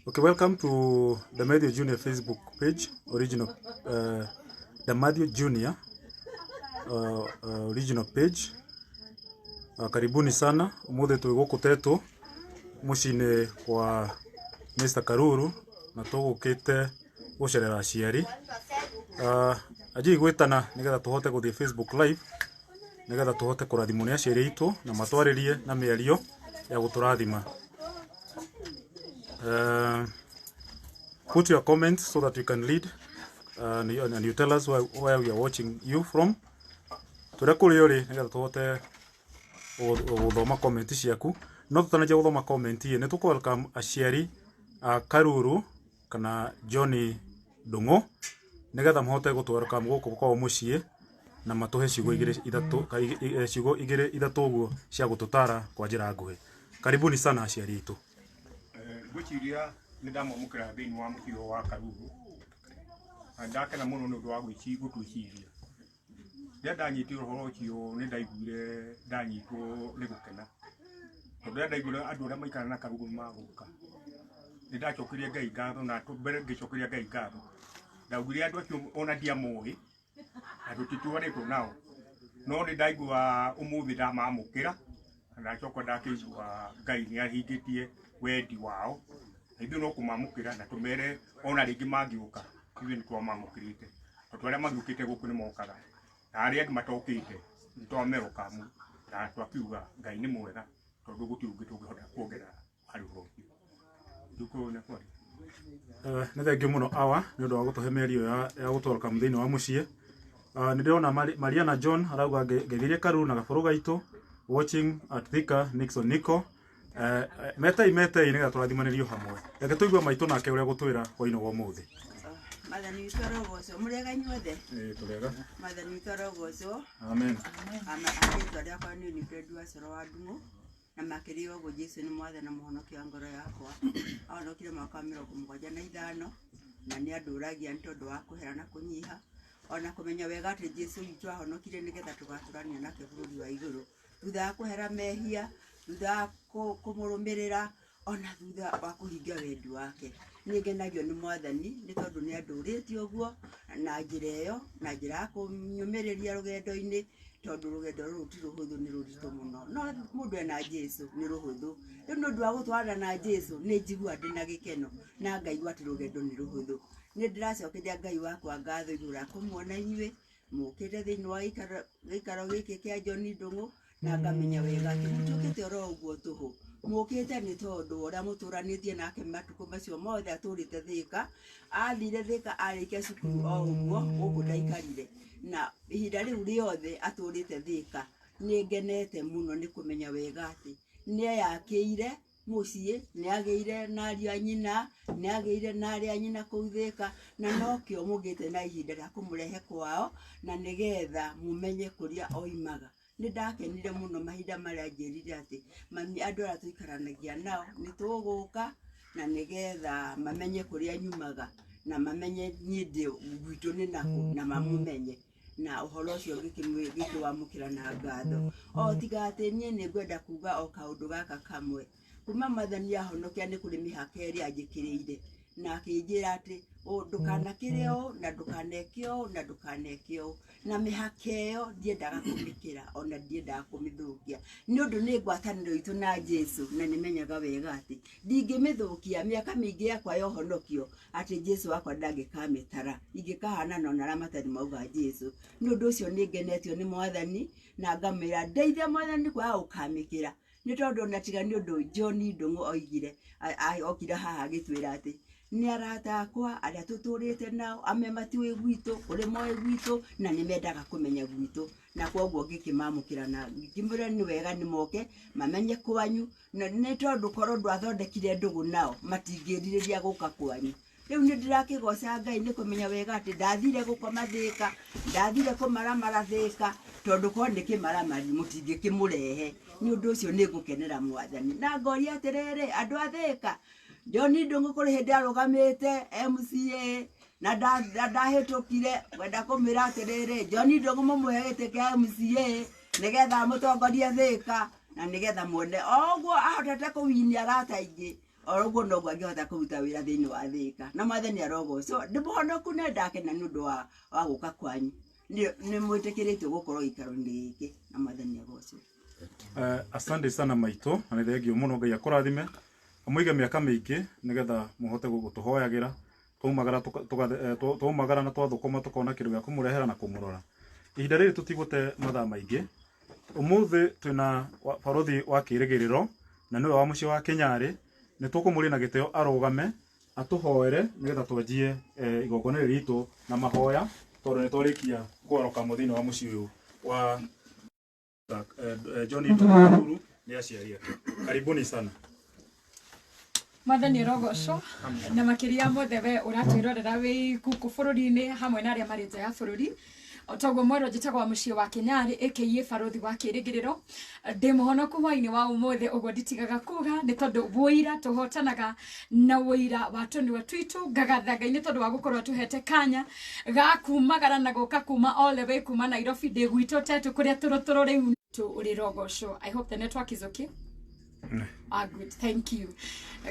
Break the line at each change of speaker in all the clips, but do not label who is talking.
Okay, welcome to the Mathew Junior Facebook page, original the Mathew Junior original page. Karibuni sana, umuthi tuiguku tetu mucine kwa Mr. Karuru na tugukite gucerera aciari. Aji gwitana nigetha tuhote guthie Facebook live nigetha tuhote kurathimwo ni aciari itu na matwaririe na miario ya guturathima. Put your comments so that we can lead and you tell us where we are watching you from. Turakuri yori nigetha tuhote guthoma comment ciaku. No tutanaje guthoma comment ni tuko welcome aciari a Karuru kana Johnny Ndungu nigetha muhote gutwelcome guku kwa mucie na matuhe ciugo igire ithatu guo cia gututara kwa njira nguhi. Karibuni sana aciari itu.
Gwichiria ndamwamukira thini wa mucio wa Karuru. Ndakena muno ni undu wa gwici gutwiciria. Ndanyitire horo cio ni ndaiguire ndanyitwo ni gukena. Tondu ndaiguire andu aria maikara na Karuru maguka. Ndacokirie Ngai ngatho na mbere ngicokiria Ngai ngatho. Ndaugire andu acio ona ndiamoi. Andu tituaritwo nao. No ni ndaigua umuthi ndamamukira. Ndacoka ndakigua Ngai ni ahingitie wendi wao. Ithu no kumamukira na tumere ona ringi mangiuka. Ithu ni twamamukirite. Tondu aria mangiukite guku ni mokaga. Na aria angi matokite ni twameroka mu. Na twakiuga Ngai ni mwega. Tondu gutiungi tungihota kuongerera hari roki. Nduko na kwari.
Nĩ thengiũ mũno awa nĩ ũndũ wa gũtũhe mĩario ya gũtwelcome thĩinĩ wa mũciĩ. Nĩ ndĩrona Mariana John arauga ngeithirie Karuru na gabũrũ gaitũ watching at Thika Nixon Nico. Metei nĩgetha tũrathimanĩrio hamwe. Reke tũigue maitũ nake ũrĩa gũtwĩra hwainĩ wa ũmũthĩ.
Mathani witorogoco mũrega inyuothe.
Tũrega.
Mathani witorogoco.
Amen.
Ametwa yakwa ni Winifred wa Coro wa Ndung'u na makĩria ũguo Jesu nĩ mwathe na mũhonokia wa ngoro yakwa. Ahonokire mwaka wa 75 na nĩ andũragia nĩ tondũ wa kũhera na kũnyiha. Ona kũmenya wega atĩ Jesu witũ ahonokire nĩgetha tũgatũrania nake bũrũri wa igũrũ. Thutha wa kũhera mehia, thutha wa kũmũrũmĩrĩra, ona thutha wa kũhingia wendi wake. Nĩ ngenagio nĩ mwathani nĩ tondũ nĩ andũrĩtie ũguo na njĩra ĩyo, na njĩra ya kũnyũmĩrĩria rũgendo-inĩ, tondũ rũgendo rũrũ ti rũhũthũ nĩ rũritũ mũno. No mũndũ ena Jesu nĩ rũhũthũ. Rĩu nĩ ũndũ wa gũtwarana na Jesu nĩ njigua ndĩ na gĩkeno na ngaigua atĩ rũgendo nĩ rũhũthũ. Nĩ ndĩracokeria Ngai wakwa ngatho igũrũ rĩa kũmuona inyuĩ mũkĩte thĩinĩ wa gĩikaro gĩkĩ kĩa Johnny Ndung'u na ngamenya wega atĩ mũtiũkĩte oro ũguo tũhũ. Mũkĩte nĩ tondũ ũrĩa mũtũranĩtie nake matukũ macio mothe atũrĩte Thika. Athire Thika arĩkia cukuru o ũguo gũkũ ndaikarire. Na ihinda rĩu rĩothe atũrĩte Thika. Nĩ ngenete mũno nĩ kũmenya wega atĩ nĩ eyakĩire mũciĩ, nĩ agĩire na ariũ a nyina, nĩ agĩire na arĩa a nyina kũu Thika, na nokĩo mũgĩte na ihinda rĩa kũmũrehe kwao na nĩgetha mũmenye kũrĩa oimaga. Nĩ ndakenire mũno mahinda marĩa njĩrire atĩ mami andũ arĩa tũikaranagia nao nĩ tũgũka na nĩgetha mamenye kũrĩa nyumaga na mamenye niĩ ndĩ gwitũ nĩ nakũ na mamũmenye. Na ũhoro ũcio ngĩkĩwamũkĩra na ngatho. O tiga atĩ niĩ nĩ ngwenda kuga o kaũndũ gaka kamwe. Kuma Mwathani ahonokia nĩ kũrĩ mĩhaka ĩrĩa njĩkĩrĩire na akĩnjĩra atĩ ndũkanakĩre ũũ na ndũkaneke ũũ na ndũkaneke ũũ. Na mĩhaka ĩyo ndiendaga kũmĩkĩra ona ndiendaga kũmĩthũkia. Nĩ ũndũ nĩ ngwatanĩro itũ na Jesu na nĩmenyaga wega atĩ ndingĩmĩthũkia mĩaka mĩingĩ yakwa ya ũhonokio atĩ Jesu wakwa ndangĩkamĩtara. Ingĩkahana na ona arĩa matarĩ mauga Jesu. Nĩ ũndũ ũcio nĩ ngenetio nĩ Mwathani na ngamwĩra ndeithia Mwathani kwaga gũkamĩkĩra. Nĩ tondũ ona tiga nĩ ũndũ Johnny Ndung'u oigire okire haha agĩtwĩra atĩ nĩ arata akwa arĩa tũtũrĩte nao amwe matiũĩ gwitũ kũrĩ moĩ gwitũ na nĩ mendaga kũmenya gwitũ. Na kwoguo ngĩkĩmamũkĩra na ngĩmwĩra nĩ wega nĩ moke mamenye kwanyu na nĩ tondũ korwo ndwathondekire ndũgũ nao matingĩrirĩria gũka kwanyu. Rĩu nĩ ndĩrakĩgoca Ngai nĩ kũmenya wega atĩ ndathire gũkoma Thika, ndathire kũmaramara Thika tondũ korwo nĩ kĩmaramari mũtingĩkĩmũrehe. Nĩ ũndũ ũcio nĩ ngũkenera Mwathani na ngoria atĩrĩrĩ andũ a Thika, Johnny Ndung'u kũrĩ hĩndĩ arũgamĩte MCA na ndahĩtũkire kwenda kũmwĩra atĩrĩrĩ Johnny Ndung'u mũmũhe gĩtĩ kĩa MCA nĩgetha mũtongorie Thika na nigetha muone oguo ahotete kuwini arata ingi oguo no gwangihota kuruta wira thiini wa Thika na mwathani arogocwo ndimuhonoku na ndakena ni undu wa guka kwanyu ni mwitikiritio gukorwo ikaro-ini giki na mwathani agocwo.
Asante sana maito na nĩ thengio mũno Ngai akũrathime amũige mĩaka mĩingĩ nĩgetha mũhote gũtũhoyagira twaumagara na twathũkũma tũkona kĩndũ gĩa kũmũrehera na kũmũrora. Ihinda rĩrĩ tũtigũte mathaa maingĩ. Ũmũthĩ twĩna barothi wa kĩrĩgĩrĩro na nĩwe wa mũciĩ wa Kenyarĩ. Nĩ tũkũmũria na gĩtĩo arũgame atũhoere nĩgetha twanjie igongona rĩrĩ ritũ na mahoya tondũ nĩ twarĩkia kũoroka thĩinĩ wa mũciĩ ũyũ wa John Nduru ni aciari ake. Karibuni sana.
Mwathani arogocwo na makiria mothe we uratwirorera wi guku bururi-ini hamwe na aria mari nja ya bururi. Otoguo mwero njitagwo wa muciĩ wa Kenyarĩ aka barothi wa kĩrĩgĩrĩro. Ndĩ mũhonoku hwainĩ wa ũmũthĩ ũguo nditigaga kuga nĩ tondũ wũira tũhotanaga na wũira wa tũnua twitũ. Ngagatha Ngai nĩ tondũ wa gũkorwo atũhete kanya ga kumagara na gũka kuma all the way kuma Nairobi ndĩ gwitũ tetu kũrĩa tũrũtũrũ rĩu ũrĩ rogocwo. I hope the network is okay. Good, thank you.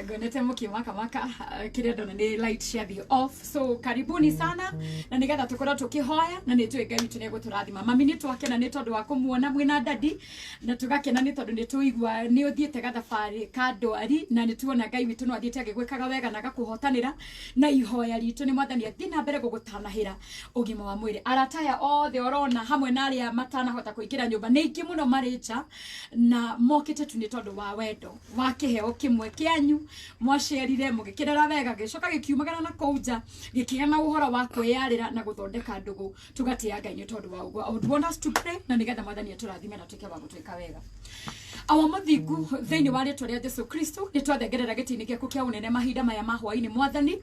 Gonete maka kile ndo ni light cia the off. So karibuni sana na nigetha tukorwo tukihoya na ni tuwe Ngai witu ni guturathima. Mami ni twakena ni tondu wa kumuona mwina dadi na tugakena ni tondu ni tuigwa ni uthiete gathabari ka ndwari na ni tuona Ngai witu no athiete agigwikaga wega na gakuhotanira na ihoya ritu ni mwathani athi na mbere gugutanahira ugima wa mwiri. Arataya othe orona hamwe na aria matanahota kuingira nyumba ni ingi muno maricha na mokite tu ni tondu wa wendo wa kiheo kimwe kianyu mwasherire mugikirera wega gicoka gikiumagana na kouja gikigana uhoro wa kwiyarira na guthondeka ndugu tugatia Ngai ni tondu wa uguo. I would want us to pray na nigetha mwathani aturathime na tuke wa gutwika wega. Awa muthingu thiini wa ritwa ria Jesu Kristo ni twathengerera gitini giaku kia unene mahinda maya mahwaini mwathani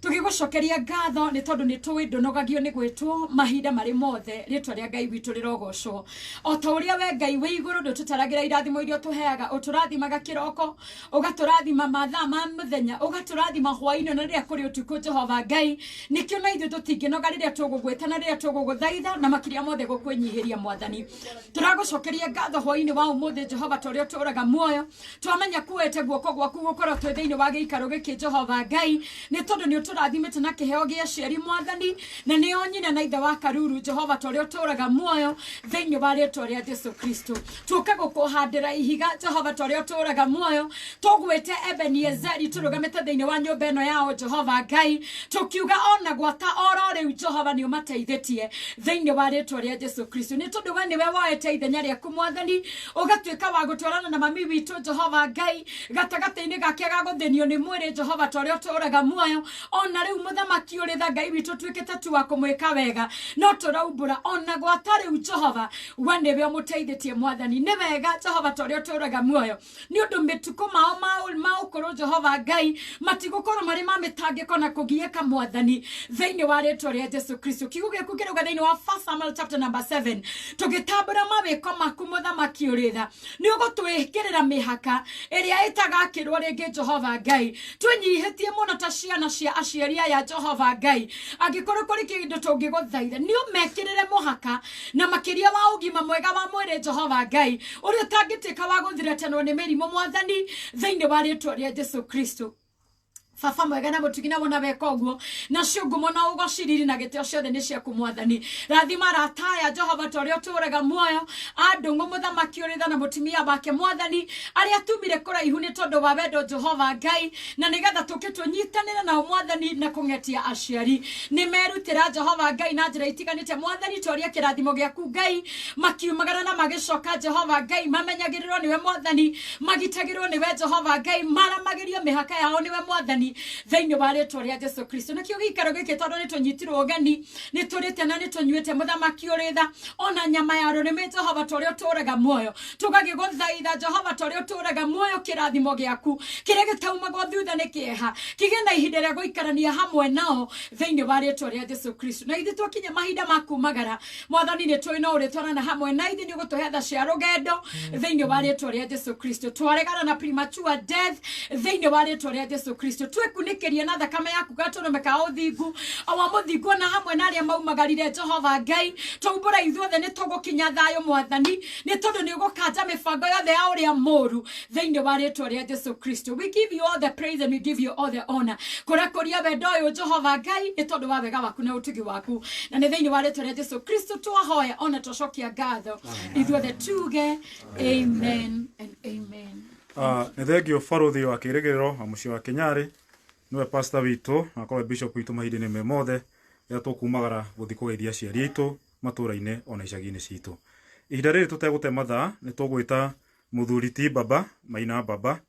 tugigucokeria ngatho ni tondu ni tuwi ndunogagio ni gwitwo mahinda mari mothe ritwa ria Ngai witu rirogocwo. O ta uria we Ngai wi iguru ndututaragira irathimo irio tuheaga uturathimaga kiroko ugaturathima mathaa ma muthenya ugaturathima hwaini na riria kuri utuku Jehova Ngai nikio na ithu tutinginoga riria tugugwetana riria tuguguthaitha na makiria mothe gukwinyihiria mwathani. Turagucokeria ngatho hwaini wa umuthi Jehova toria turaga muoyo twamenya kuwete guoko gwaku gukorwo twi thiini wa giikaro giki Jehova Ngai ni tondu ni turathimite na kiheo gia ciari mwathani na ni onyina na ithe wa karuru Jehova toria turaga muoyo thiini wa ritwa ria Jesu Kristo. Tuka gukuhandira ihiga Jehova toria turaga muoyo tugwete Ebenezeri turugamite thiini wa nyumba eno yao Jehova Ngai tukiuga ona gwata oro riu Jehova ni umateithitie thiini wa ritwa ria Jesu Kristo. Ni tondu we niwe woete ithenya riaku mwathani ugatwika wa gutwarana na mami witu Jehova Ngai gatagati-ini gake ga guthinio ni mwiri Jehova toria turaga muoyo ona riu muthamaki uritha Ngai witu twikite tu wa kumwika wega no turaumbura ona gwata riu Jehova we niwe umuteithitie mwathani ni wega Jehova toria turaga muoyo ni undu mituko mao ukuru Jehova Ngai matigukorwo mari ma mitangiko na kugieka mwathani thiini wa ritwa ria Jesu Kristo. Kiugo giaku kiruga thiini wa 1 Samuel chapter number 7 tugitambura mawiko maku muthamaki uritha ni ugutwikirira mihaka iria itagakirwo ringi Jehova Ngai twinyihitie muno ta ciana cia aciari aya Jehova Ngai angikorwo kuri kindu tungiguthaitha ni umekirire muhaka na makiria wa ugima mwega wa mwiri Jehova Ngai uri utangitika wa guthiretanwo ni mirimo mwathani thiini wa ritwa ria Jesu Kristo. Fafa mwega na mutugina wona weka uguo na ciungumo na ugociriri na gitio ciothe ni ciaku mwathani. Rathima rataya Jehova toria turaga muoyo andungu muthamaki uritha na mutimia bake mwathani aria tumire kuraihu ni tondu wa wendo Jehova Ngai na nigetha tukitunyitanira na mwathani na kungetia aciari ni merutira Jehova Ngai na njira itiganite mwathani toria kirathimo giaku Ngai makiumagara na magicoka Jehova Ngai mamenyagirirwo niwe mwathani magitagirwo niwe Jehova Ngai maramagirio mihaka yao niwe mwathani thiini wa ritwa ria Jesu Kristo. Nakio gikaro giki tondu ni tunyitirwo ugeni ni turite na ni tunyuite muthamaki uritha ona nyama ya rurimi Jehova toria turaga muoyo tugagiguthaitha Jehova toria turaga muoyo kirathimo giaku kiria gitaumagwo thutha ni kieha kigenda ihinda ria guikarania hamwe nao thiini wa ritwa ria Jesu Kristo. Na ithi twakinya mahinda makumagara mwathani ni twina uritwarana hamwe na ithi ni gutuhetha cia rugendo thiini wa ritwa ria Jesu Kristo. Twaregana na premature death thiini wa ritwa ria Jesu Kristo. twĩkunĩkĩrie na thakame yaku gatũrũme ka ũthingu o wa mũthingu na hamwe na arĩa maumagarire Jehova Ngai twaũmbũra ithuothe nĩ tũgũkinya thayũ Mwathani nĩ tondũ nĩ ũgũkanja mĩbango yothe ya ũrĩa mũũru thĩinĩ wa rĩĩtwa rĩa Jesũ Kristo. We give you all the praise and we give you all the honor kũrakũria wendo ũyũ Jehova Ngai nĩ tondũ wa wega waku na ũtugi waku na nĩ thĩinĩ wa rĩĩtwa rĩa Jesũ Kristo twahoya ona tũcokia ngatho ithuothe tuge amen and amen.
Nĩ thengio barũthi wa kĩrĩgĩrĩro wa mũciĩ wa Kĩnyarĩ nĩwe pastor witũ na akorwo bishop witũ mahinda-inĩ me mothe rĩrĩa tũkumagara gũthiĩ kũgeithia aciari aitũ matũũra-inĩ ona icagi-inĩ citũ. Ihinda rĩrĩ tũtegũte mathaa nĩ tũgwĩta mũthuri ti Baba Maina Baba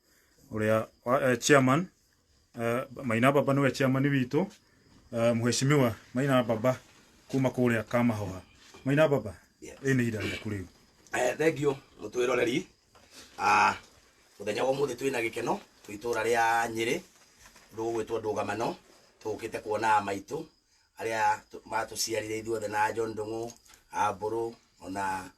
ũrĩa chairman Maina Baba nĩwe chairman witũ mheshimiwa Maina Baba kuma kũrĩa Kamahoha. Maina Baba nĩ ihinda rĩaku rĩu.
Thengio mũtwĩroreri mũthenya wa mũthĩ twĩna gĩkeno twĩ itũũra rĩa Nyĩrĩ ndũgwĩtwo Ndũgamano tũkĩte kuona maitũ arĩa matũciarire ithuothe na John Ndung'u Mbũrũ ona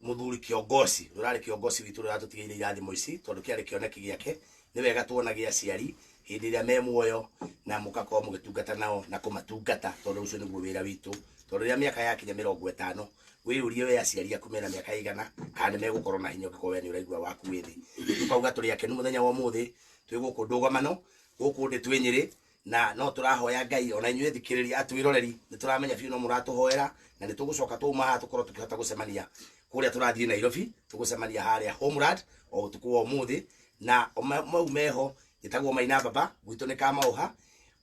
mũthuri kiongoci rũrarĩ kiongoci witũ rũrĩa tũtigĩire irathimo ici tondũ kĩarĩ kĩoneki gĩake nĩ wega tuonagia aciari hĩndĩ ĩrĩa me muoyo na mũgakorwo mũgĩtungata nao na kũmatungata tondũ ũcio nĩguo wĩra witũ tondũ rĩrĩa mĩaka yakinya 50 wĩyũrie we aciari aku mena mĩaka igana kana nĩ megũkorwo na hinya ũngĩkorwo we nĩ ũraigua waku wĩ thĩ. Tukauga tũrĩ akenu mũthenya wa ũmũthĩ twĩ gũkũ Ndũgamano gũkũ ndĩ twĩ Nyĩrĩ na no tũrahoya Ngai ona inyuĩ thikĩrĩria atwĩroreri nĩ tũramenya biũ no mũratũhoera na nĩ tũgũcoka tũma haha tũkorwo tũkĩhota gũcemania kũrĩa tũrathiĩ Nairobi tũgũcemania harĩa Homeland o ũtukũ wa ũmũthĩ na mau meho gĩtagwo Maina Baba gwitũ nĩ Kamahoha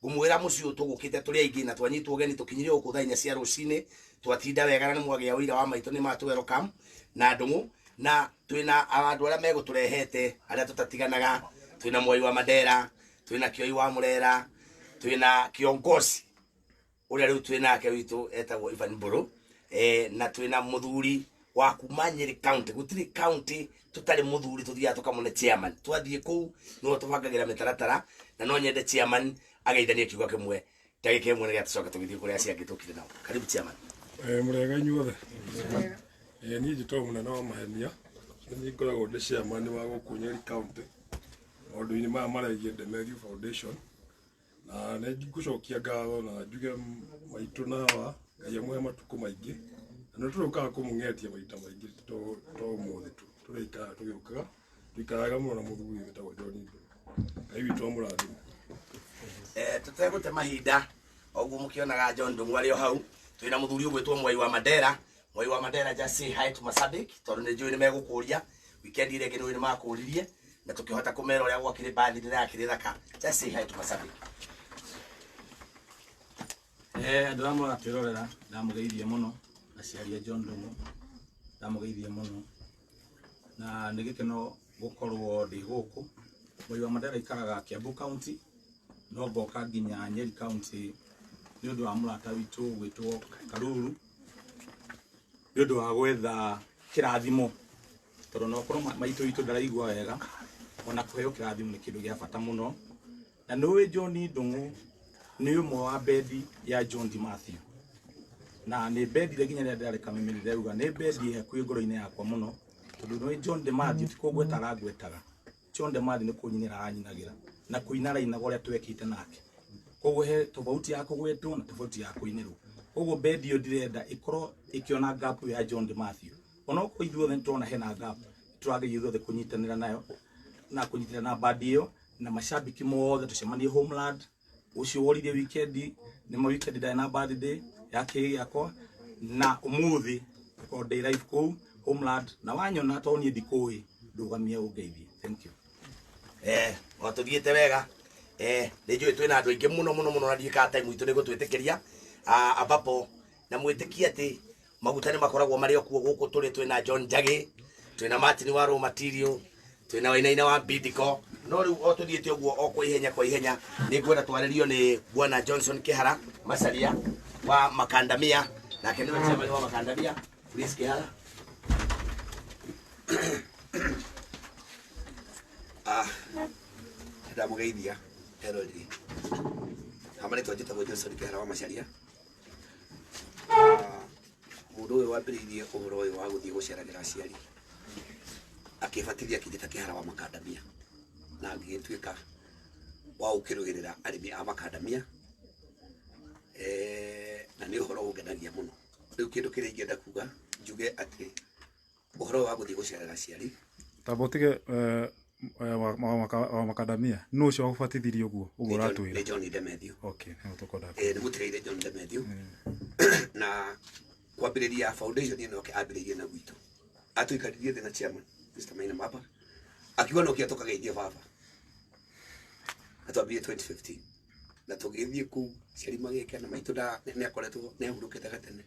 ngũmwĩra mũciĩ ũyũ tũgũkĩte tũrĩ aingĩ na twanyitwo ũgeni tũkinyire gũkũ thaa 4 cia rũcinĩ twatinda wega na nĩ mwagĩa ũira wa maitũ nĩ matũ welcome na Ndung'u na twĩna andũ arĩa megũtũrehete arĩa tũtatiganaga twĩna Mwai wa Mandera twĩna Kioi wa Mũrera twĩna kiongozi ũrĩa rĩu twĩnake witũ etagwo Ivan Mbũrũ na twĩna mũthuri wa kuma Nyĩrĩ county gũtirĩ county tũtarĩ mũthuri tũthiaga tũkamũne chairman twathiĩ kũu no tũbangagĩra mĩtaratara na no nyende chairman ageithanie kiugo kĩmwe ndagĩka ĩmwe nĩgetha tũcoke tũgĩthiĩ kũrĩa aciari tũkire nao. Karibu chairman.
Mũrega inyuothe niĩ njĩtagwo mũnene wa mahenia nĩ ngoragwo ndĩ chairman wa gũkũ Nyĩrĩ county maũndũ-inĩ maya maregiĩ Demethew Foundation na nĩ ngũcokia ngatho na njuge maitũ na hawa Ngai amũhe matukũ maingĩ na nĩ tũrũkaga kũmũng'etia maita maingĩ to ũmũthĩ tu tũrĩikaraga tũgĩũkaga tũikaraga mũno na mũthuri wĩtagwo John Ndung'u Ngai witũ amũrathime.
Tũtegũte mahinda ũguo mũkĩonaga John Ndung'u arĩ o hau twĩna mũthuri ũgwĩtwo Mwai wa Mandera. Mwai wa Mandera just say hi to Masabik tondũ nĩ njũĩ nĩ megũkũria weekend ile ĩngĩ nĩ makũririe na tũkĩhota kũmera ũrĩa gwakĩrĩ birthday yakĩrĩ thaka. Just say hi to Masabik.
Andũ amwe atwĩrorera ndamũgeithie mũno aciari a John Ndung'u ndamũgeithie mũno na nĩ gĩkeno gũkorwo ndĩ gũkũ. Mwai wa Mandera ikaraga Kiambu county no ngoka nginya Nyeri county nĩ ũndũ wa mũrata witũ gwĩtwo Karuru nĩ ũndũ wa gwetha kĩrathimo tondũ no korwo maitũ witũ ndaraigua wega ona kũheo kĩrathimo nĩ kĩndũ gĩa bata mũno na nĩwe John Ndung'u nĩ ũmwe wa bendi ya John Matthew na nĩ bendi nginya rĩrĩa ndarĩ kamemeni ndauga nĩ bendi hakuhĩ ngoro-inĩ yakwa mũno tondũ nĩ John Matthew ti kũgwetaga ngwetaga John Matthew nĩ kũnyinĩra aranyinagĩra na kũina rainaga ũrĩa twekĩte nake koguo he tofauti ya kũgwetwo na tofauti ya kũinĩrwo koguo bendi ĩyo ndirenda ĩkorwo ĩkĩona gap ya John Matthew ona ũkorwo ithuothe nĩtũrona hena gap tũragĩrĩirwo ithuothe kũnyitanĩra nayo na kũnyitĩrĩra na bandi ĩyo na mashabiki mothe tũcemanie Homeland ũcio woririe weekend nĩ ma weekend ndarĩ na birthday yake gĩakwa na ũmũthĩ tũkorwo ndĩ live kũu Homeland na wanyona to niĩ ndikũĩ ndũgamie ũngeithie. Thank you.
Watũthiĩte wega nĩ njũĩ twĩna andũ aingĩ mũno na ndiĩkaga time itũ nĩ gũtwĩtĩkĩria ambapo na mwĩtĩkia atĩ maguta nĩ makoragwo marĩ okuo gũkũ tũrĩ twĩna John Njagi twĩna Martin wa Raw Material twĩna Wainaina wa Bidco no rĩu o tũthiĩte ũguo o kwa ihenya nĩ ngwenda twarĩrio nĩ Bwana Johnson Kĩhara Macharia wa Makandamia nake nĩwe chairman wa Makandamia. Please Kĩhara. Ndamugeithia herodi hamwe twajĩtagwo Johnson Kĩhara wa Macharia. Mũndũ ũyũ wambĩrĩirie ũhoro ũyũ wa gũthiĩ gũceragĩra aciari akĩbatithia kĩndĩta Kĩhara wa Makandamia
na ngĩtuĩka wa ũkĩrũgĩrĩra arĩmi a makandamia na nĩ ũhoro ũngenagia mũno. Rĩu kĩndũ kĩrĩa ingĩenda kuga njuge atĩ ũhoro wa gũthiĩ gũcerera aciari
tabotige wa makandamia no cio gũbatithirie ũguo ũratwĩra
nĩ John Ndemethio.
Okay, no tukoda
nĩ mũtigaire John Ndemethio na kwambĩrĩria foundation ĩno ambĩrĩirie na gwitũ atũikaririe thĩ na chairman Mr. Maina Maba akiuga no kia tũkageithia baba atwambie 2015 na tũgĩthiĩ kũu ciari magĩkena maitũ nĩ akoretwo nĩ ahurũkĩte gatene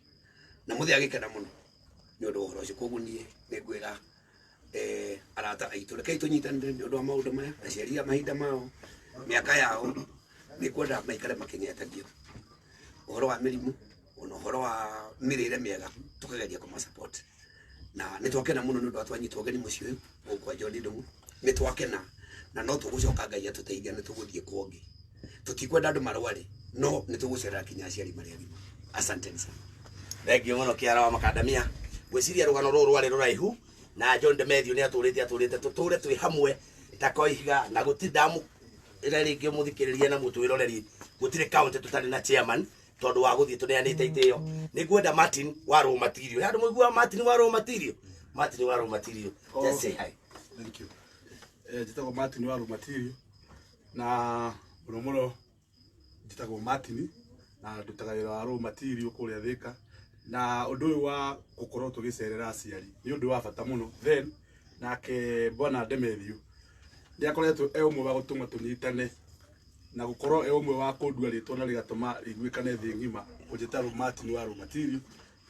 na mũthĩ agĩkena mũno nĩ ũndũ wa ũhoro ũcio. Koguo niĩ nĩ ngwĩra arata aitũ rekei tũnyitanĩre nĩ ũndũ wa maũndũ maya aciari a mahinda mao mĩaka yao nĩ kwenda maikare makĩng'etagio ũhoro wa mĩrimũ ona ũhoro wa mĩrĩre mĩega tũkageria kũmasupport na nĩ twakena mũno nĩ ũndũ wa twanyitwo ũgeni mũciĩ ũyũ gũkwa John Ndung'u nĩ twakena na no tũgũcoka Ngai atũteithia nĩ tũgũthiĩ kwongĩ tũtikwenda andũ marware no nĩ tũgũcerera kinya aciari marĩa agima. Asante sana.
Thengiũ mũno kĩara wa makandamia gwĩciria rũgano rũrũ rwarĩ rũraihu na John Ndemethio nĩ atũrĩte tũtũre twĩ hamwe takoihiga na gũtindamu ĩrĩa rĩngĩ mũthikĩrĩria na mũtwĩroreri gũtirĩ county tũtarĩ na chairman tondũ wa gũthiĩ tũneanĩte itĩo. Nĩ ngwenda Martin wa Raw Material handũ mũigua Martin wa Raw Material. Martin wa Raw Material, just say hi.
Thank you. Njĩtagwo Martin wa Raw Material na mũno njĩtagwo Martin na ndutaga wĩra wa Raw Material kũrĩa Thĩka na ũndũ ũyũ wa gũkorwo tũgĩcerera aciari nĩ ũndũ wa bata mũno. Then nake Bwana Ndemethio nĩ akoretwo ũmwe wa gũtũma tũnyitane na gũkorwo ũmwe wa kũndua rĩtwa na rĩgatũma rĩiguĩkane thĩ ng'ima kũnjĩta Martin wa Raw Material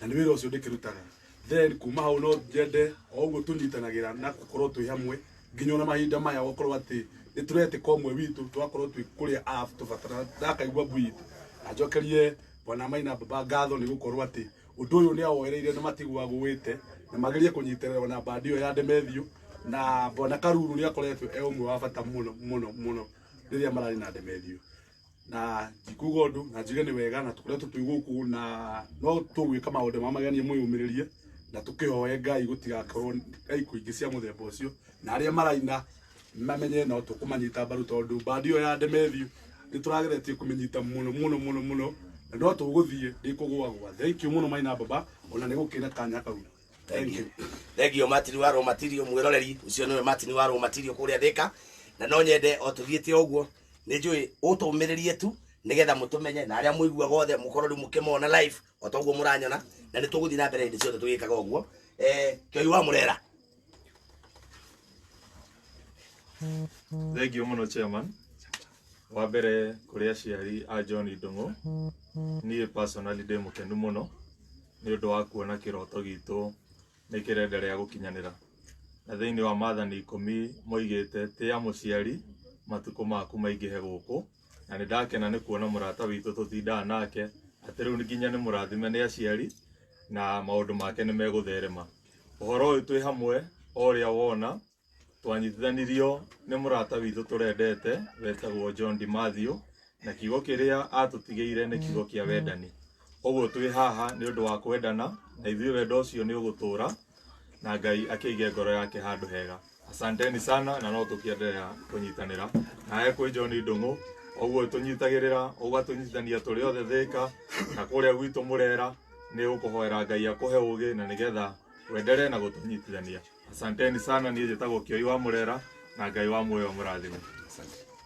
na nĩ wĩra ũcio ndĩkĩrutaga. Then kuma hau no njende o ũguo tũnyitanagĩra na gũkorwo twĩ hamwe nginya ona mahinda maya gũkorwo atĩ nĩ tũretĩka ũmwe witũ twakorwo twĩ kũrĩa app tũbatara ndakaigua mbui na njokerie Bwana Maina Baba ngatho nĩ gũkorwo atĩ ũndũ ũyũ nĩ awoereire na matigwa gũwĩte na magerie kũnyiterera na bandi ĩyo ya Ndemethio na Bwana Karuru nĩ akoretwo ũmwe wa bata mũno rĩrĩa mararĩ na Ndemethio na njikuga ũndũ na njuge nĩ wega na tũkoretwo twĩ gũkũ na no tũgwĩka maũndũ ma mageni mwĩyũmĩrĩrie na tũkĩhoe Ngai gũtigakorwo ĩkũ ingĩ cia mũthemba ũcio na arĩa maraina mamenye no tũkũmanyita mbaru tondũ bandi ĩyo ya Ndemethio nĩ tũrageretie kũmĩnyita mũno na no tũgũthiĩ ndĩkũgũagwa. Thank you mũno Maina Baba ona nĩ gũkĩra kanya kau.
Thank you Martin wa Raw Material mwĩroreri ũcio nĩwe Martin wa Raw Material kũrĩa Thĩka na no nyende o tũthiĩte ũguo nĩ njũĩ ũtũmĩrĩrie tu nĩgetha mũtũmenye na arĩa mũiguaga othe mũkorwo rĩu mũkĩmona live o ta ũguo mũranyona na nĩ tũgũthiĩ na mbere hĩndĩ ciothe tũgĩkaga ũguo. Kĩoi wa Mũrera.
Thank you mũno chairman. Wa mbere kũrĩ aciari a John Ndung'u niĩ personally ndĩ mũkenu mũno nĩ ũndũ wa kuona kĩroto gitũ nĩ kĩrenderea gũkinyanĩra na thĩinĩ wa maathani 10 moigĩte tĩa mũciari matukũ maku maingĩhe gũkũ na nĩ ndakena nĩ kuona mũrata witũ tũtindaga nake atĩ rĩu nginya nĩ mũrathime nĩ aciari na maũndũ make nĩ megũtherema. Ũhoro ũyũ twĩ hamwe o ũrĩa wona twanyitithanirio nĩ mũrata witũ tũrendete wetagwo John Ndemethio na kiugo kĩrĩa atũtigĩire nĩ kiugo kĩa wendani. Ũguo twĩ haha nĩ ũndũ wa kwendana na ithuĩ wendo ũcio nĩ ũgũtũra na Ngai akĩige ngoro yake handũ hega. Asanteni sana na no tũkĩendelea kũnyitanĩra nawe kwĩ John Ndung'u ũguo tũnyitagĩrĩra ũgatũnyitithania tũrĩ othe Thĩka na kũrĩa gwitũ Mũrera nĩ ũkũhoera Ngai akũhe ũgĩ na nĩgetha wendelee na gũtũnyitithania. Asanteni sana niĩ njĩtagwo Kĩoi wa Mũrera na Ngai wa muoyo mũrathime.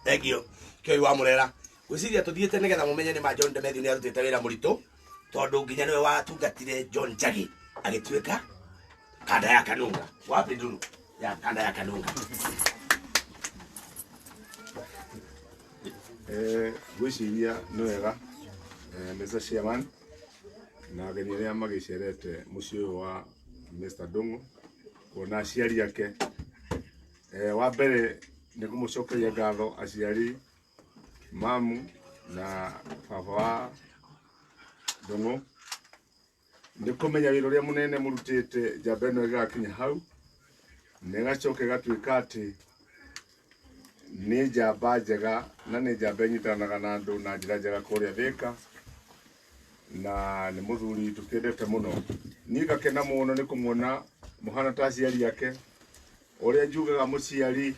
Thank you Kĩoi wa Mũrera. Gwĩciria tũthiĩte nĩgetha mũmenye nĩ ma John Ndemethio nĩ arutĩte wĩra mũritũ tondũ nginya nĩwe watungatire John Njagi agĩtuĩka kanda ya Kanunga. Wapi Ndung'u ya kanda ya Kanunga.
Gwĩciria nĩ wega Mr. Chairman na ageni arĩa magĩcerete mũciĩ ũyũ wa Mr. Ndung'u kuona aciari ake. Wa mbere nĩ kũmũcokeria ngatho aciari mamu na baba wa Ndung'u nĩ kũmenya wĩra ũrĩa mũnene mũrutĩte njamba ĩno ĩgakinya hau na ĩgacoka ĩgatuĩka atĩ nĩ njamba njega na nĩ njamba ĩnyitanaga na andũ na njĩra njega kũrĩa Thĩka na nĩ mũthuri tũkĩendete mũno. Niĩ ngakena mũno nĩ kũmuona mũhana ta aciari ake ũrĩa njugaga mũciari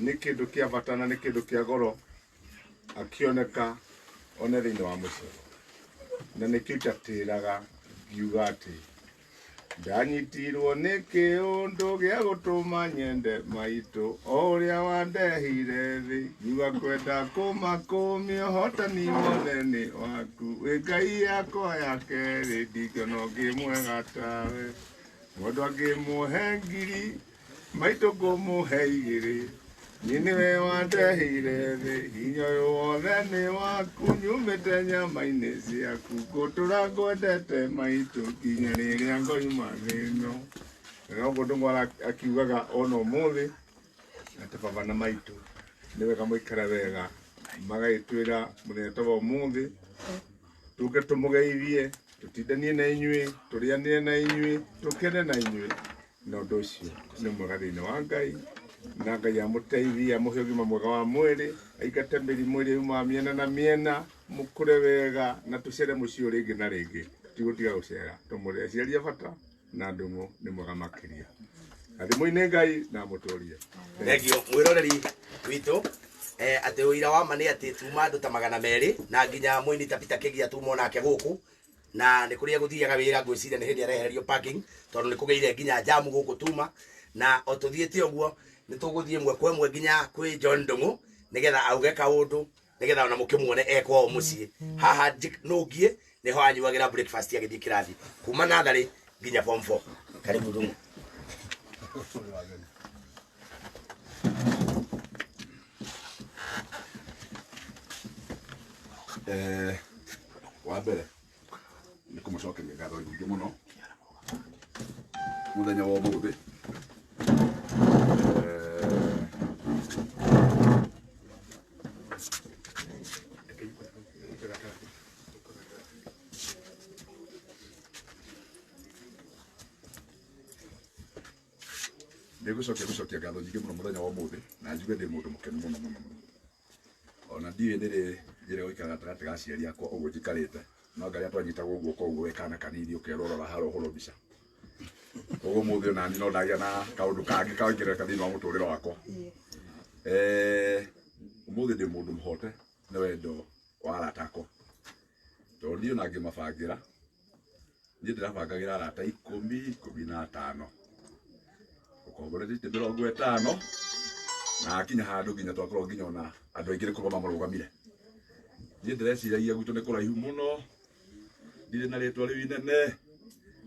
nä kä ndå kä abata na nä kä ndå kä a goro akioneka one thä inä wa må ciä na nä kä njatä raga ngiuga atä ndanyitirwo nä kä å ndå gä a gå tå ma nyende maitå o å rä a wandehire thä ngiuga kwenda kå makå mä hotani monene waku wä ngai yakwa ya kerä ndingäona å ngä mwega tawe må angä må he ngiri maitå ngå må he igä rä nä nä we wandehire thä hinya å yå wothe nä waku nyumä te nyama-inä ciaku ngå tå ra ngwendete maitå nginya rä rä a ngoima thä no å guo ndå ngwara akiugaga ona å må thä atä baba na maitå nä wega må ikare wega magagä twä ra må thenya ta wa å må thä tå ke tå må geithie tå tindanie na inyuä tå rä anire na inyuä tå kene na inyuä na å ndå å cio nä mwega thä inä wa Ngai na Ngai amå teithie amå he å gima mwega wa mwä rä aikate mä rimå ä rä aumaga miena na miena må kå re wega na tå cere må ciå rä ngä na rä ngä tigå tiga gå cera tå må rä aciari a bata na ndå ngå nä mwega makä ria athimå-inä Ngai na må tå rie
thengio mwä roreri witå atä å ira wa ma nä atä tuma andå ta 200 na nginya mwini ta Peter Kĩgia tuma onake gå na nä kå rä a gå thiaga wä ra ngwä ciria nä hä ndä arehererio parking tondå nä kå gä ire nginya jamu gå tuma na o tå thiä te å guo nä tå gå thiä mwe kwa mwe nginya kwä John Ndung'u nä getha auge kaå ndå nä getha ona må kä muone ekwao må ciä haha no ngiä nä ho anyuagä ra breakfast agä thiä kä rathi kuma natharä nginya form 4 karibu Ndung'u
wa mbere nä kå må cokeria ngatho nyingä må no må thenya wa må thä nä gå cokia ngatho nyingä må no må thenya wa må thä na njuge ndä må ndå må kenu må no må no ona ndiä nä rä njä re gå ikara gatagatä ga aciari akwa å guo njikarä te no ngai atwanyitagwo å guo koguo we kana kanini å kerwo rora harä å hå ro mbica koguo må thä onani no ndagä na kaå ndå kangä kangä reka thä inä wa må tå rä re wakwa å må thä ndä må ndå må hote nä wendo wa arata akwa tondå niä ona ngä mabangä ra niä ndä rabangagä ra arata 15 ũkomborethĩtie 50 na akinya handũ nginya twakorwo nginya ona andũ aingĩ nĩ kũrũgama marũgamire niĩ ndĩreciragia gwitũ nĩ kũraihu mũno ndirĩ na rĩtwa rĩu inene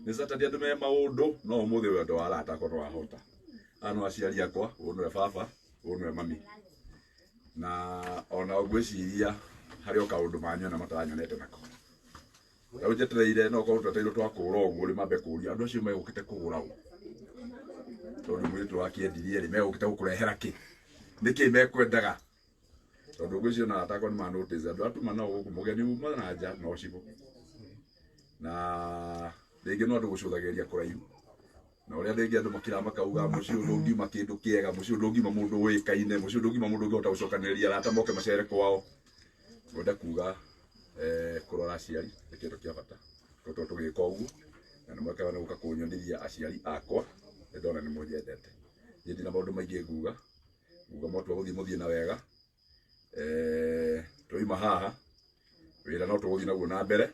nĩ Saturday andũ me maũndũ no ũmũthĩ wendo wa arata akwa nĩwahota aya no aciari akwa ũyũ nĩwe baba ũyũ nĩwe mami na ona ngwĩciria harĩ o kaũndũ manyona mataranyonete nako rĩu njetereire no korwo twetereirwo twakũra ũguo rĩ mambe kũria andũ acio megũkĩte kũgũra ũ tondũ mwĩrĩtu wakĩendirie rĩ megũkĩte gũkũrehera kĩ nĩkĩ mekwendaga tondũ ngwĩciria na arata akwa nĩ manotĩce andũ atuma nao gũkũ mũgeni uma na nja no cibũ na rĩngĩ no andũ gũcũthagĩrĩria kũraihu na ũrĩa rĩngĩ andũ makĩra makauga mũciĩ ũyũ ndũngiuma kĩndũ kĩega mũciĩ ũyũ ndũngiuma mũndũ ũĩkaine mũciĩ ũyũ ndũngiuma mũndũ ũngĩhota gũcokanĩrĩria arata moke macere kwao ngwenda kuga kũrora aciari nĩ kĩndũ kĩa bata tondũ tũgĩka ũguo na nĩ mwekaga nĩ gũka kũnyonithia aciari akwa nĩ ndona nĩ mũnyendete niĩ ndina maũndũ maingĩ nguga mwatua gũthiĩ mũthiĩ na wega tũima haha wĩra no tũgũthiĩ naguo na mbere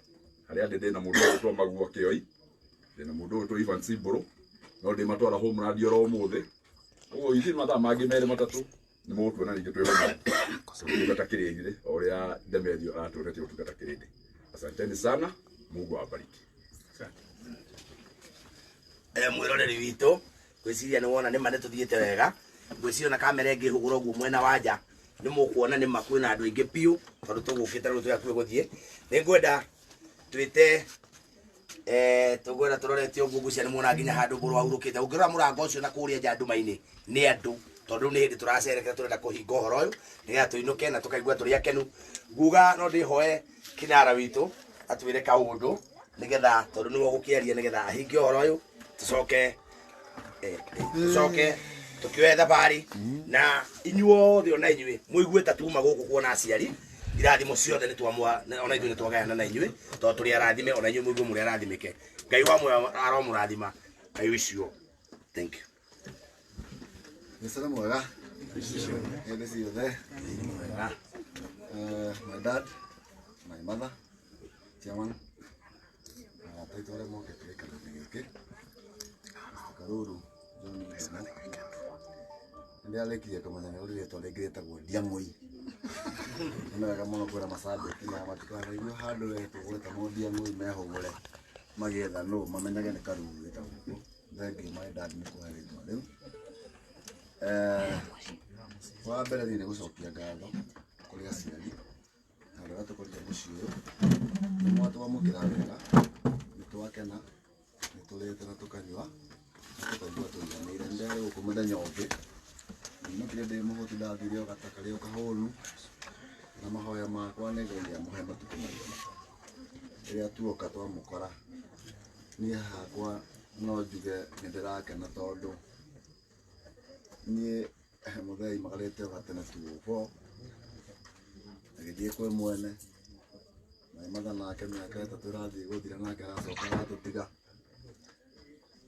harĩa ndĩ ndĩna mũndũ ũyũ twa Maguo Kĩoi ndĩna mũndũ ũyũ twa Ivan Cimbũrũ no ndĩmatwara home radio oro ũmũthĩ ũguo ici mathaa mangĩ merĩ matatũ nĩ mũgũtuona ningĩ twĩ hamwe ũtungata kĩrĩndĩ o ũrĩa Ndemethio aratũretia ũtungata kĩrĩndĩ asanteni sana Mungu awabariki
mwĩroreri witũ ngwĩciria nĩ wona nĩ ma nĩ tũthiĩte wega ngwĩciria na kamera ĩngĩ hũgũra ũguo mwena wa nja nĩ mũkuona nĩ ma kwĩna andũ aingĩ biũ tondũ tũgũkĩte rĩu tũgakuĩ gũthiĩ nĩ ngwenda twĩte tũgwenda tũrorete ũguo ngwĩciria nĩ muona nginya handũ mbũrũ wahurũkĩte ũngĩrora mũrango ũcio na kũrĩa nja nduma-inĩ nĩ andũ tondũ nĩ hĩndĩ tũracerekera tũrenda kũhinga ũhoro ũyũ nĩgetha tũinũke na tũkaigua tũrĩ akenu nguga no ndĩhoe kinara witũ atwĩre kaũndũ nĩgetha tondũ nĩwe gũkĩaria nĩgetha ahinge ũhoro ũyũ tũcoke tũkĩoe thabarĩ na inyuothe ona inyuĩ mũigue ta tuma gũkũ kuona aciari irathimo ciothe nĩ twamwa ona ithuĩ nĩ twagayana na inyuĩ tondũ tũrĩ arathime ona inyuĩ mũigue mũrĩ arathimĩke Ngai wa muoyo aromũrathima I wish you all. Thank you.
nĩ cana mwega
This is there. My dad, my mother, chairman. Taitore moke tuleka ngeke. Karuru John Gisman. Ndia lekiye kama nyane uri leto legreta go diamoi. Ndio kama mono kwera masabe kina matikana hiyo hado yetu gweta mo diamoi meho gore. Magetha no mamenyage ni karuru eta guko. Thank my dad ni kwa rito leo. Wa mbere ni gucokia ngatho kuri aciari. Na rĩrĩa tũkũrĩte mũciĩ ũyũ nĩ mwatwamũkĩra wega, nĩ twakena, nĩ tũrĩte na tũkanyua, na tũkaigua tũiganĩire. Nĩ ndĩrarĩ gũkũ mũthenya ũngĩ, ndinũkire ndĩ mũhũtu, ndathire o gata karĩ o kahũnu, na mahoya makwa nĩ Ngai amũhe matukũ maingĩ. Rĩrĩa tuoka twamũkora, niĩ hakwa no njuge nĩ ndĩrakena tondũ niĩ mũthee aimagarĩte o gatene 204 agĩthiĩ kwĩ mwene na matha nake mĩaka ĩtatũ ĩrathiĩ gũthira nake aracoka aratũtiga.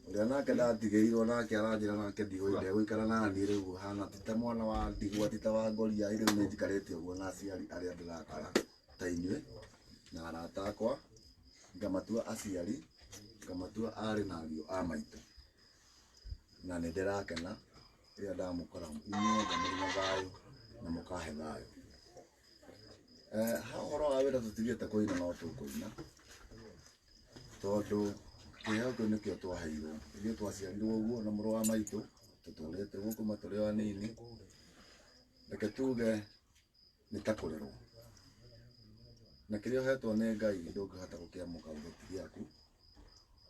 Ũrĩa nake ndatigĩirwo nake aranjĩra nake ndigũikara naniĩ rĩu hana ti ta mwana wa ndigwa ti ta wa ngoria rĩu nĩ njikarĩte ũguo na aciari arĩa ndĩrakara ta inyuĩ na arata akwa, ngamatua aciari, ngamatua arĩ na ariũ a maitũ, na nĩ ndĩrakena rĩrĩa ndamũkora inyuothe mũrĩ na thayũ na mũkahe thayũ. Ũhoro wa wĩra tũtigĩte kũina no tũkũina tondũ kĩheo kĩu nĩkĩo twaheirwo. Ithuĩ twaciarirwo ũguo na mũrũ wa maitũ, tũtũrĩte gũkũ matũrĩ o anini. Reke tuge nĩ ta kũrerwo, na kĩrĩa ũhetwo nĩ Ngai ndũngĩhota gũkĩamũka ũgĩti gĩaku.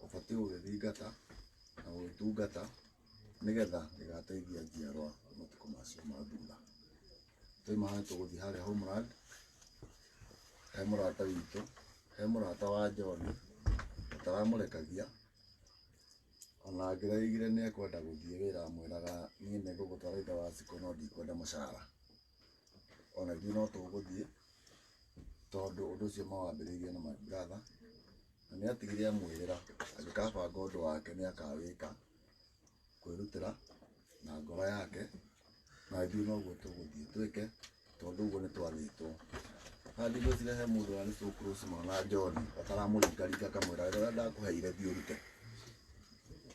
Ũbatiĩ gũgĩthingata na gũgĩtungata nĩgetha gĩgateithia njiarwa matukũ macio ma thutha. Twaima haha tũgũthiĩ harĩa Homeland, he mũrata witũ, he mũrata wa John ũtaramũrekagia, ona angĩraigire nĩ ekwenda gũthiĩ wĩra amwĩraga niĩ nĩ ngũgũtwara ithe wa Cikũ no ndikwenda mũcara. Ona ithuĩ no tũgũthiĩ tondũ ũndũ ũcio mawambĩrĩirie na my brother, na nĩ atigire amwĩrĩra angĩkabanga ũndũ wake nĩ akawĩka kwĩrutĩra na ngoro yake, na ithuĩ noguo tũgũthiĩ twĩke tondũ ũguo nĩ twathĩtwo. Na ndigwĩciria he mũndũ ũrĩa nĩ tũkũrũci mwana John ataramũringaringa akamwĩra wĩra ũrĩa ndakũheire thiĩ ũrute.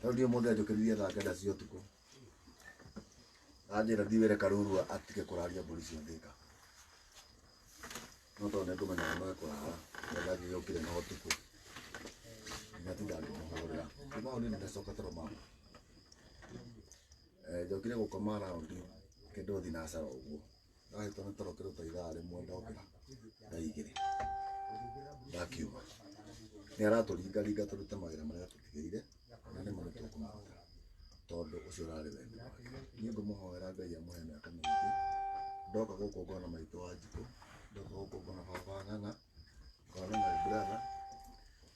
Tondũ ndiĩ mũndũ anjũkĩririe thaa kenda cia ũtukũ anjĩra thiĩ wĩre Karuru atige kũraria mbũri cia Thĩka, no tondũ nĩngũmenya nĩ mekũrara wega ngĩgĩũkire na ũtukũ ngatinda ngĩmũhũrĩra. Kuma hau nĩ ndacoka toro mama njokire gũkoma raundi kĩndũ thinacara ũguo, ndahĩtwo nĩ toro kĩruta ithaa rĩmwe ndokĩra thaa igĩrĩ ndakiuma. Nĩ aratũringaringa tũrute mawĩra marĩa tũtigĩire na nĩmo nĩ tũkũmaruta tondũ ũcio ũrarĩ wendi wake. Niĩ ngũmũhoera Ngai amũhe mĩaka mĩingĩ. Ndoka gũkũ ngona maitũ wa Njikũ, ndoka gũkũ ngona baba Ng'ang'a, ngona my brother.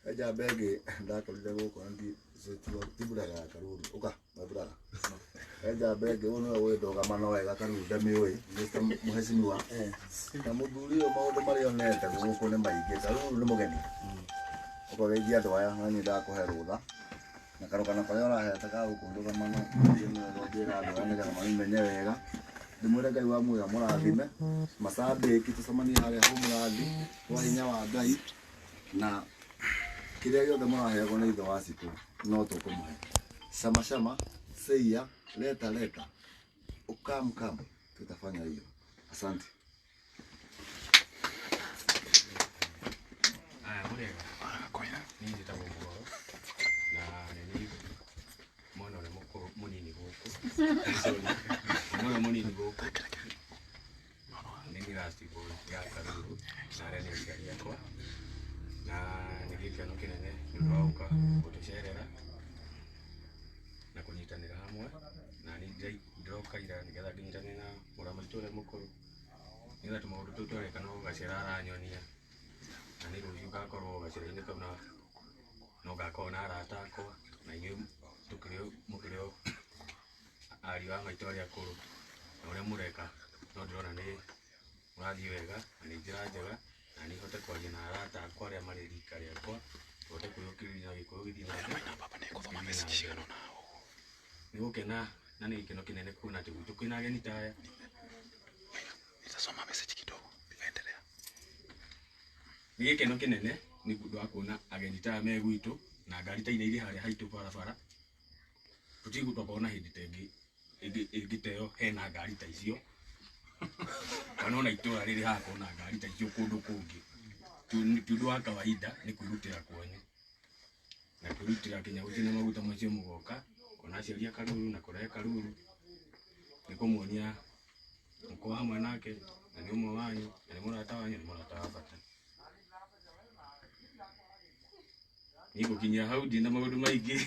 He njamba ĩngĩ ndakorire gũkũ na ti brother ya Karuru, ũka my brother. He njamba ĩngĩ ũyũ nĩwe ũĩ ndũgamano wega Karuru ndamĩũĩ, Mr. Mũhecimiwa. Na mũthuri ũyũ maũndũ marĩa onete gũkũ nĩ maingĩ, Karuru nĩ mũgeni. Ũkageithia andũ aya na niĩ ndakũhe rũtha na karũgano karĩa ũrahete ga gũkũ ndũgamano njĩra andũ aya nĩgetha mamĩmenye wega. Ndĩmwĩre Ngai wa muoyo amũrathime, macambĩki tũcemanie harĩa Homeland kwa hinya wa Ngai, na kĩrĩa gĩothe mũraheagwo nĩ ithe wa Cikũ no tũkũmũhe. Shama shama, seia, leta leta, ukam kam, tutafanya hiyo. Asante.
Murega niĩ njĩtagwo Mũgoro na nĩ mwana ũrĩa mũnini gũkũ, mwana mũnini gũkũ nĩ ndiracigwo ya Karuru na arĩa nĩ aciari akwa, na nĩ gĩkeno kĩnene nĩ ũndũ wa gũka gũtũcerera na kũnyitanĩra hamwe, na nĩ ndĩroka ira nĩgetha ngĩnyitanĩre na mũra maitũ ũrĩa mũkũrũ nĩgetha tũmaũndũ tũu twareka no Gacĩra aranyonia, na nĩ rũciũ ngakorwo Gacĩra-inĩ kau na no ngakorwo na arata akwa na inyuĩ mũkĩrĩ o ariũ a maitũ arĩa akũrũ, na ũrĩa mũreka no ndĩrona nĩ mũrathiĩ wega na nĩ njĩra njega, na nĩ hote kwaria na arata akwa arĩa marĩ rika rĩakwa, tũhote kwĩyũkĩrĩria na Gĩkũyũ gĩthiĩ na mbere. Nĩ gũkena na nä gä keno kä nene kuona atä gwitå kwä na ageni taya.
Nitasoma message kidogo nikaendelea.
Nä gä keno kä nene nä kå ndå wa kuona ageni taya me gwitå na ngari ta iria irä harä haitå barabara. Tå tigå tokona hä ndä ta ä ngä teo hena ngari ta icio kana ona itå ra rä rä hakorwo na ngari ta icio kå ndå kå ngä. Ti å ndå wa kawaida nä kwä rutä ra kwanyu na kwä rutä ra nginya gå cina maguta macio må goka kuona aciari a Karuru na kå rehe Karuru nä kå muonia må korwo hamwe nake na nä å mwe wanyu na nä må rata wanyu nä må rata wa bata. Nä gå kinyia hau ndina maå ndå maingä.